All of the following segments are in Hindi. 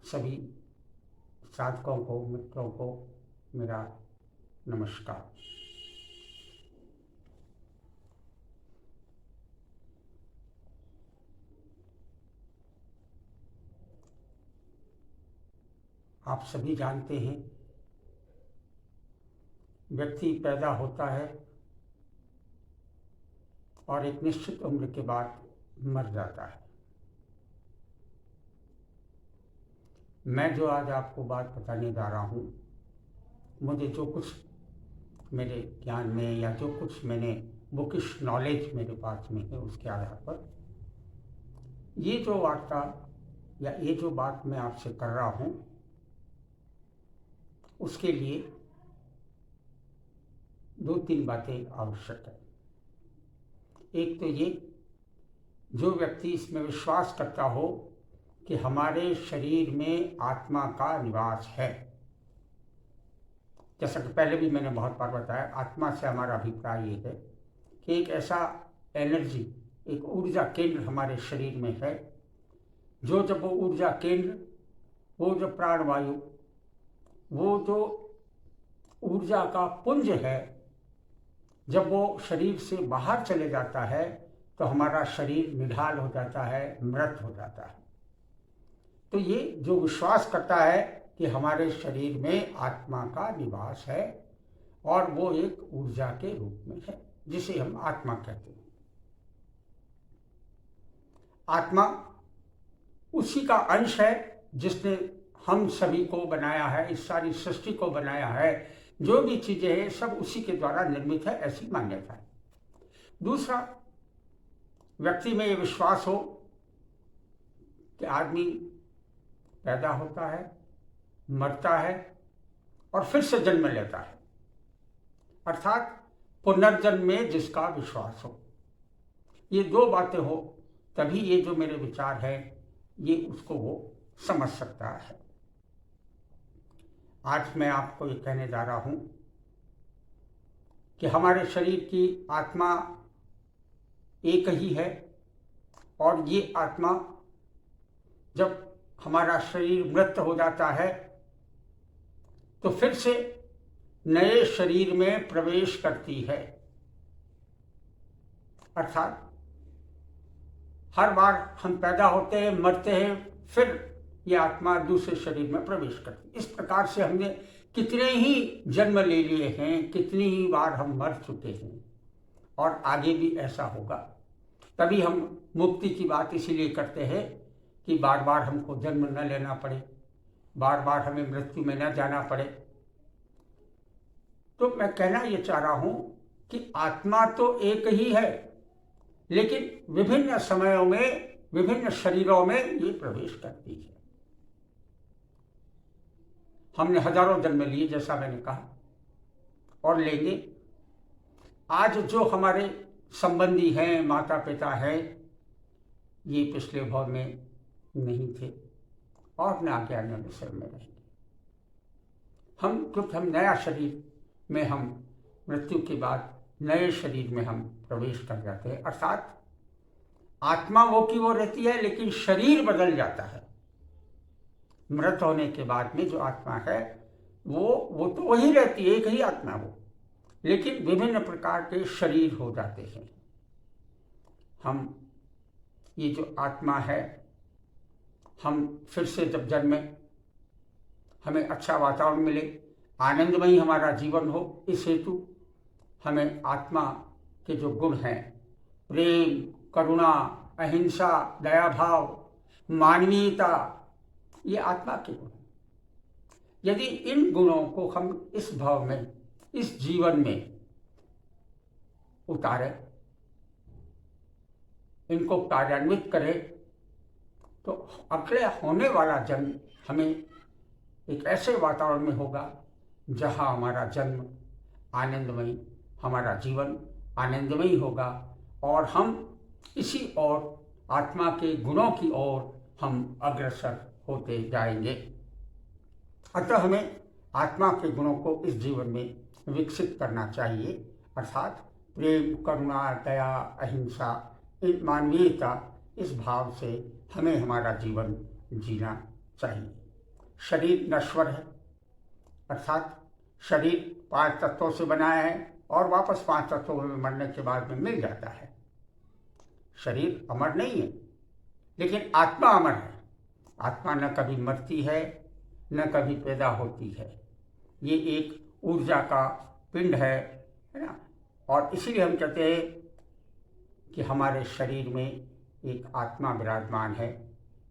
सभी साधकों को, मित्रों को मेरा नमस्कार। आप सभी जानते हैं, व्यक्ति पैदा होता है और एक निश्चित उम्र के बाद मर जाता है। मैं जो आज आपको बात बताने जा रहा हूँ, मुझे जो कुछ मेरे ज्ञान में या जो कुछ मैंने बुकिश नॉलेज मेरे पास में है, उसके आधार पर ये जो वार्ता या ये जो बात मैं आपसे कर रहा हूँ, उसके लिए 2-3 बातें आवश्यक है। एक तो ये, जो व्यक्ति इसमें विश्वास करता हो कि हमारे शरीर में आत्मा का निवास है। जैसा कि पहले भी मैंने बहुत बार बताया, आत्मा से हमारा अभिप्राय ये है कि एक ऐसा एनर्जी, एक ऊर्जा केंद्र हमारे शरीर में है, जो जब वो ऊर्जा केंद्र, वो जो प्राणवायु, वो जो ऊर्जा का पुंज है, जब वो शरीर से बाहर चले जाता है तो हमारा शरीर निढाल हो जाता है, मृत हो जाता है। तो ये जो विश्वास करता है कि हमारे शरीर में आत्मा का निवास है और वो एक ऊर्जा के रूप में है, जिसे हम आत्मा कहते हैं। आत्मा उसी का अंश है जिसने हम सभी को बनाया है, इस सारी सृष्टि को बनाया है। जो भी चीजें हैं सब उसी के द्वारा निर्मित है, ऐसी मान्यता है। दूसरा, व्यक्ति में ये विश्वास हो कि आदमी पैदा होता है, मरता है और फिर से जन्म लेता है, अर्थात पुनर्जन्म में जिसका विश्वास हो। ये 2 बातें हो तभी ये जो मेरे विचार है ये उसको वो समझ सकता है। आज मैं आपको ये कहने जा रहा हूं कि हमारे शरीर की आत्मा एक ही है और ये आत्मा जब हमारा शरीर मृत हो जाता है तो फिर से नए शरीर में प्रवेश करती है। अर्थात हर बार हम पैदा होते हैं, मरते हैं, फिर ये आत्मा दूसरे शरीर में प्रवेश करती है। इस प्रकार से हमने कितने ही जन्म ले लिए हैं, कितनी ही बार हम मर चुके हैं और आगे भी ऐसा होगा। तभी हम मुक्ति की बात इसीलिए करते हैं कि बार बार हमको जन्म न लेना पड़े, बार बार हमें मृत्यु में न जाना पड़े। तो मैं कहना ये चाह रहा हूं कि आत्मा तो एक ही है, लेकिन विभिन्न समयों में, विभिन्न शरीरों में ये प्रवेश करती है। हमने हजारों जन्म लिए, जैसा मैंने कहा, और लेंगे। आज जो हमारे संबंधी हैं, माता पिता हैं, ये पिछले भव में नहीं थे और न आगे आने वाले समय में रहेंगे। क्योंकि हम नया शरीर में, हम मृत्यु के बाद नए शरीर में हम प्रवेश कर जाते हैं। अर्थात आत्मा वो की वो रहती है, लेकिन शरीर बदल जाता है। मृत होने के बाद में जो आत्मा है वो तो वही रहती है, एक ही आत्मा वो, लेकिन विभिन्न प्रकार के शरीर हो जाते हैं। हम ये जो आत्मा है, हम फिर से जब जन्मे, हमें अच्छा वातावरण मिले, आनंदमयी हमारा जीवन हो, इस हेतु हमें आत्मा के जो गुण हैं, प्रेम, करुणा, अहिंसा, दया भाव, मानवीयता, ये आत्मा के गुण हैं। यदि इन गुणों को हम इस भाव में, इस जीवन में उतारें, इनको कार्यान्वित करें, तो अगले होने वाला जन्म हमें एक ऐसे वातावरण में होगा जहां हमारा जन्म आनंदमयी, हमारा जीवन आनंदमयी होगा और हम इसी ओर, आत्मा के गुणों की ओर हम अग्रसर होते जाएंगे। अतः हमें आत्मा के गुणों को इस जीवन में विकसित करना चाहिए, अर्थात प्रेम, करुणा, दया, अहिंसा, मानवीयता, इस भाव से हमें हमारा जीवन जीना चाहिए। शरीर नश्वर है, अर्थात शरीर 5 तत्वों से बना है और वापस 5 तत्वों में मरने के बाद में मिल जाता है। शरीर अमर नहीं है, लेकिन आत्मा अमर है। आत्मा न कभी मरती है, न कभी पैदा होती है। ये एक ऊर्जा का पिंड है ना। और इसीलिए हम कहते हैं कि हमारे शरीर में एक आत्मा विराजमान है,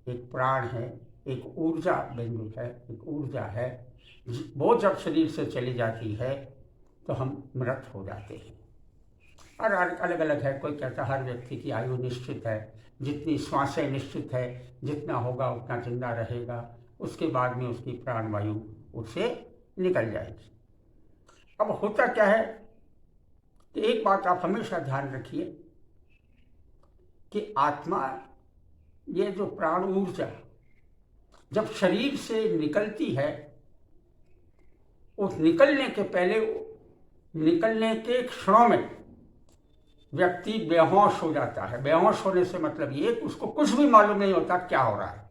एक प्राण है, एक ऊर्जा बिंदु है, एक ऊर्जा है। वो जब शरीर से चली जाती है तो हम मृत हो जाते हैं। और अलग अलग है, कोई कहता है हर व्यक्ति की आयु निश्चित है, जितनी श्वासें निश्चित है, जितना होगा उतना जिंदा रहेगा, उसके बाद में उसकी प्राणवायु उससे निकल जाएगी। अब होता क्या है कि एक बात आप हमेशा ध्यान रखिए कि आत्मा, ये जो प्राण ऊर्जा जब शरीर से निकलती है, उस निकलने के पहले, निकलने के क्षणों में व्यक्ति बेहोश हो जाता है। बेहोश होने से मतलब ये कि उसको कुछ भी मालूम नहीं होता क्या हो रहा है,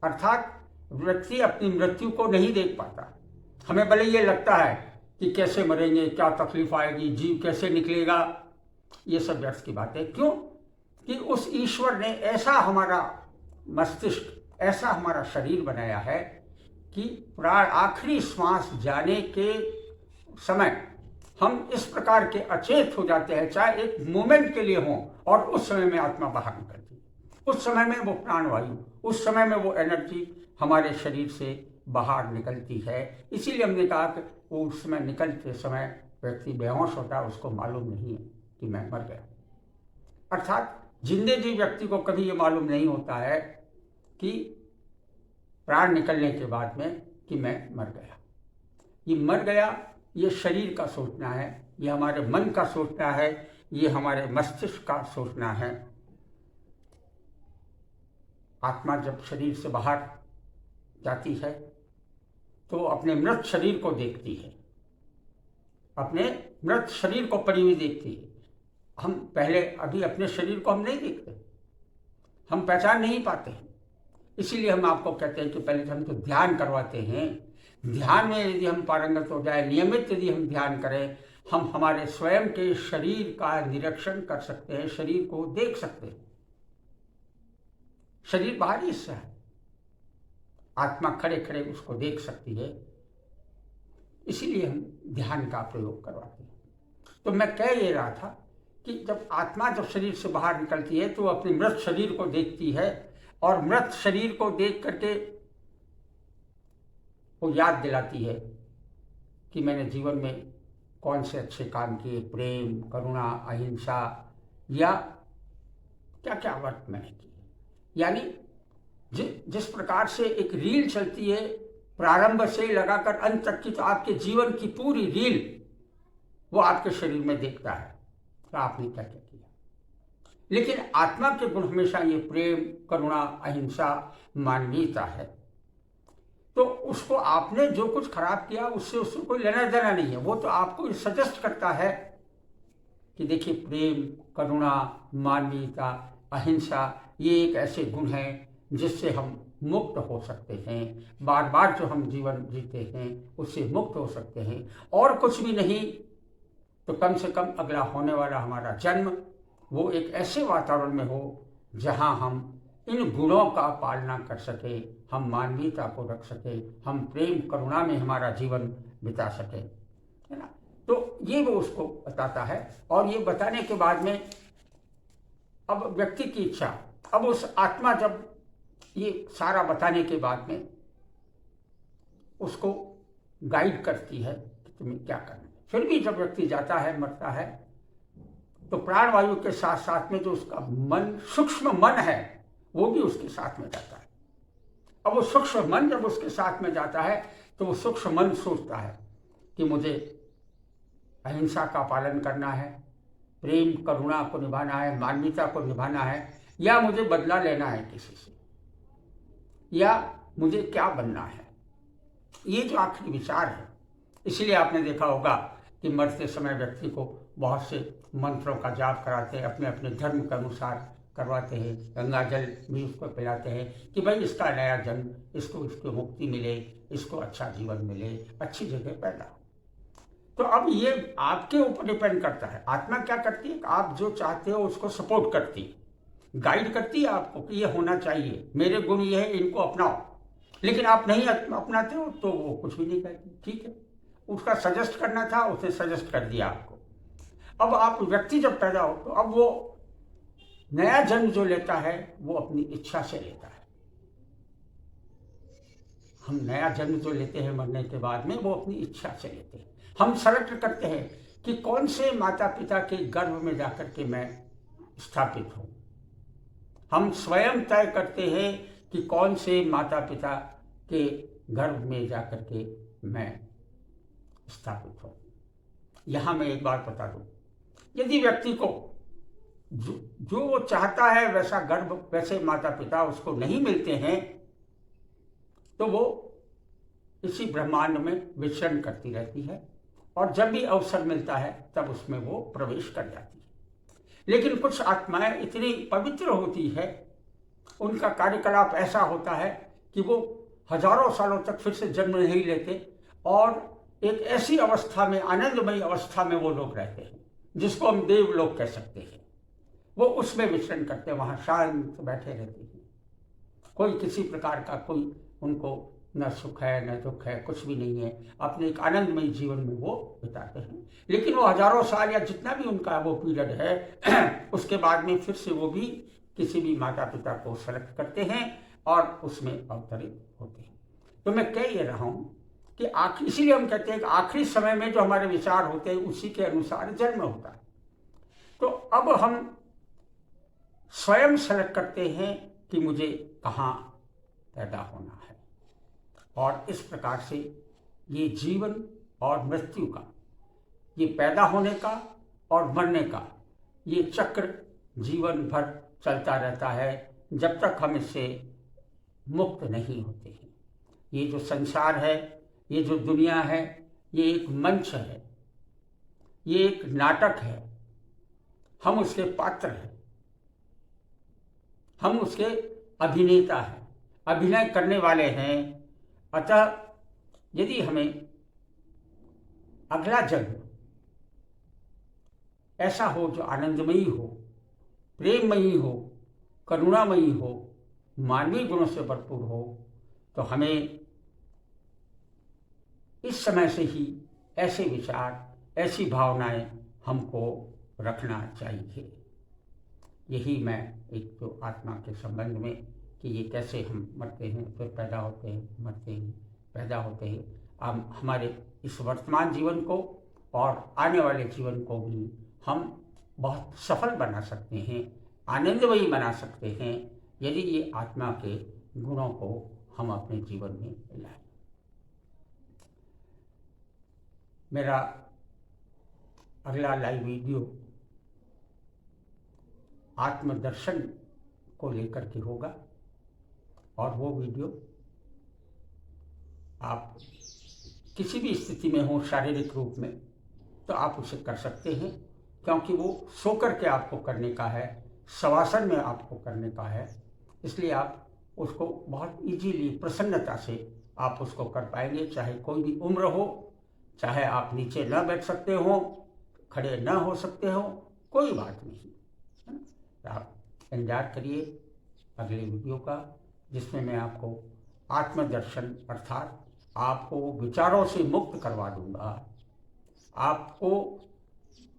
अर्थात व्यक्ति अपनी मृत्यु को नहीं देख पाता। हमें भले ये लगता है कि कैसे मरेंगे, क्या तकलीफ आएगी, जीव कैसे निकलेगा, ये सब व्यर्थ की बात है। क्यों कि उस ईश्वर ने ऐसा हमारा मस्तिष्क, ऐसा हमारा शरीर बनाया है कि प्राण आखिरी श्वास जाने के समय हम इस प्रकार के अचेत हो जाते हैं, चाहे एक मोमेंट के लिए हो, और उस समय में आत्मा बाहर निकलती है। उस समय में वो प्राणवायु, उस समय में वो एनर्जी हमारे शरीर से बाहर निकलती है। इसीलिए हमने कहा कि उस समय निकलते समय व्यक्ति बेहोश होता है, उसको मालूम नहीं है कि मैं मर गया। अर्थात जिंदे जी व्यक्ति को कभी ये मालूम नहीं होता है कि प्राण निकलने के बाद में कि मैं मर गया। ये मर गया, ये शरीर का सोचना है, ये हमारे मन का सोचना है, ये हमारे मस्तिष्क का सोचना है। आत्मा जब शरीर से बाहर जाती है तो अपने मृत शरीर को देखती है, अपने मृत शरीर को पड़ी हुई देखती है। हम पहले अभी अपने शरीर को हम नहीं देखते, हम पहचान नहीं पाते हैं। इसीलिए हम आपको कहते हैं कि पहले हम तो ध्यान करवाते हैं। ध्यान में यदि हम पारंगत हो जाए, नियमित यदि हम ध्यान करें, हम हमारे स्वयं के शरीर का निरीक्षण कर सकते हैं, शरीर को देख सकते हैं। शरीर बाहरी हिस्सा है, आत्मा खड़े खड़े उसको देख सकती है। इसीलिए हम ध्यान का प्रयोग करवाते हैं। तो मैं कह ये रहा था कि जब आत्मा जब शरीर से बाहर निकलती है तो अपने मृत शरीर को देखती है, और मृत शरीर को देख करके वो याद दिलाती है कि मैंने जीवन में कौन से अच्छे काम किए, प्रेम, करुणा, अहिंसा, या क्या क्या वर्क मैंने किए। यानी जिस प्रकार से एक रील चलती है प्रारंभ से लगाकर अंत तक की, तो आपके जीवन की पूरी रील वो आपके शरीर में देखता है तो आपने क्या क्या किया। लेकिन आत्मा के गुण हमेशा ये प्रेम, करुणा, अहिंसा, मानवीयता है। तो उसको आपने जो कुछ खराब किया उससे उसको कोई लेना देना नहीं है। वो तो आपको सजेस्ट करता है कि देखिए प्रेम, करुणा, मानवीयता, अहिंसा ये एक ऐसे गुण हैं जिससे हम मुक्त हो सकते हैं। बार बार जो हम जीवन जीते हैं उससे मुक्त हो सकते हैं, और कुछ भी नहीं तो कम से कम अगला होने वाला हमारा जन्म वो एक ऐसे वातावरण में हो जहां हम इन गुणों का पालना कर सके, हम मानवीयता को रख सके, हम प्रेम करुणा में हमारा जीवन बिता सके, है ना। तो ये वो उसको बताता है। और ये बताने के बाद में अब व्यक्ति की इच्छा, अब उस आत्मा जब ये सारा बताने के बाद में उसको गाइड करती है कि तुम्हें क्या करना है। फिर भी जब व्यक्ति जाता है, मरता है, तो प्राणवायु के साथ साथ में जो उसका मन, सूक्ष्म मन है, वो भी उसके साथ में जाता है। अब वो सूक्ष्म मन जब उसके साथ में जाता है तो वो सूक्ष्म मन सोचता है कि मुझे अहिंसा का पालन करना है, प्रेम करुणा को निभाना है, मानवीयता को निभाना है, या मुझे बदला लेना है किसी से, या मुझे क्या बनना है। ये जो आखिरी विचार है। इसलिए आपने देखा होगा कि मरते समय व्यक्ति को बहुत से मंत्रों का जाप कराते हैं, अपने अपने धर्म के अनुसार करवाते हैं, गंगा जल भी उसको पिलाते हैं कि भाई इसका नया जन्म, इसको मुक्ति मिले, इसको अच्छा जीवन मिले, अच्छी जगह पैदा हो। तो अब ये आपके ऊपर डिपेंड करता है। आत्मा क्या करती है, आप जो चाहते हो उसको सपोर्ट करती है, गाइड करती है आपको कि ये होना चाहिए, मेरे गुण ये है, इनको अपनाओ। लेकिन आप नहीं अपनाते हो तो वो कुछ भी नहीं कहती। ठीक है, उसका सजेस्ट करना था, उसने सजेस्ट कर दिया आपको। अब आप व्यक्ति जब पैदा हो तो अब वो नया जन्म जो लेता है वो अपनी इच्छा से लेता है। हम नया जन्म जो लेते हैं मरने के बाद में, वो अपनी इच्छा से लेते हैं। हम सेलेक्ट करते हैं कि कौन से माता पिता के गर्भ में जाकर के मैं स्थापित हूं। हम स्वयं तय करते हैं कि कौन से माता पिता के गर्भ में जाकर के मैं स्थापित हूं। यहां मैं एक बात बता दूं, यदि व्यक्ति को जो वो चाहता है वैसा गर्भ, वैसे माता पिता उसको नहीं मिलते हैं, तो वो इसी ब्रह्मांड में विचरण करती रहती है और जब भी अवसर मिलता है तब उसमें वो प्रवेश कर जाती है। लेकिन कुछ आत्माएं इतनी पवित्र होती है, उनका कार्यकलाप ऐसा होता है कि वो हजारों सालों तक फिर से जन्म नहीं लेते और एक ऐसी अवस्था में, आनंदमयी अवस्था में वो लोग रहते हैं जिसको हम देवलोक कह सकते हैं। वो उसमें विचरण करते हैं, वहाँ शांत बैठे रहते हैं। कोई किसी प्रकार का कोई उनको न सुख है न दुख है, कुछ भी नहीं है, अपने एक आनंदमयी जीवन में वो बिताते हैं। लेकिन वो हजारों साल या जितना भी उनका वो पीरियड है उसके बाद में फिर से वो भी किसी भी माता पिता को सेलेक्ट करते हैं और उसमें अवतरित होते हैं। तो मैं कह ये रहा हूँ कि इसीलिए हम कहते हैं कि आखिरी समय में जो हमारे विचार होते हैं उसी के अनुसार जन्म होता है। तो अब हम स्वयं सेलेक्ट करते हैं कि मुझे कहाँ पैदा होना है, और इस प्रकार से ये जीवन और मृत्यु का, ये पैदा होने का और मरने का ये चक्र जीवन भर चलता रहता है जब तक हम इससे मुक्त नहीं होते हैं। ये जो संसार है, ये जो दुनिया है, ये एक मंच है, ये एक नाटक है। हम उसके पात्र हैं, हम उसके अभिनेता हैं, अभिनय करने वाले हैं। अतः यदि हमें अगला जन्म ऐसा हो जो आनंदमयी हो, प्रेममयी हो, करुणामयी हो, मानवीय गुणों से भरपूर हो, तो हमें इस समय से ही ऐसे विचार, ऐसी भावनाएं हमको रखना चाहिए। यही मैं एक तो आत्मा के संबंध में कि ये कैसे हम मरते हैं, फिर पैदा होते हैं, मरते हैं, पैदा होते हैं, अब हमारे इस वर्तमान जीवन को और आने वाले जीवन को भी हम बहुत सफल बना सकते हैं, आनंदमयी बना सकते हैं, यदि ये आत्मा के गुणों को हम अपने जीवन में लाएं। मेरा अगला लाइव वीडियो आत्मदर्शन को लेकर के होगा, और वो वीडियो आप किसी भी स्थिति में हो शारीरिक रूप में तो आप उसे कर सकते हैं, क्योंकि वो सो कर के आपको करने का है, शवासन में आपको करने का है। इसलिए आप उसको बहुत इजीली, प्रसन्नता से आप उसको कर पाएंगे, चाहे कोई भी उम्र हो, चाहे आप नीचे न बैठ सकते हो, खड़े न हो सकते हो, कोई बात नहीं। आप एंजॉय करिए अगले वीडियो का, जिसमें मैं आपको आत्मदर्शन अर्थात आपको विचारों से मुक्त करवा दूंगा। आपको,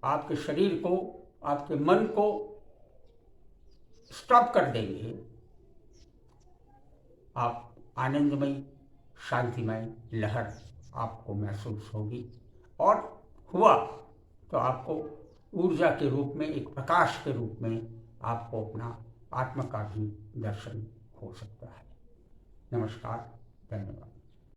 आपके शरीर को, आपके मन को स्टॉप कर देंगे। आप आनंदमयी, शांतिमय लहर आपको महसूस होगी, और हुआ तो आपको ऊर्जा के रूप में, एक प्रकाश के रूप में आपको अपना आत्मा का भी दर्शन हो सकता है। नमस्कार, धन्यवाद।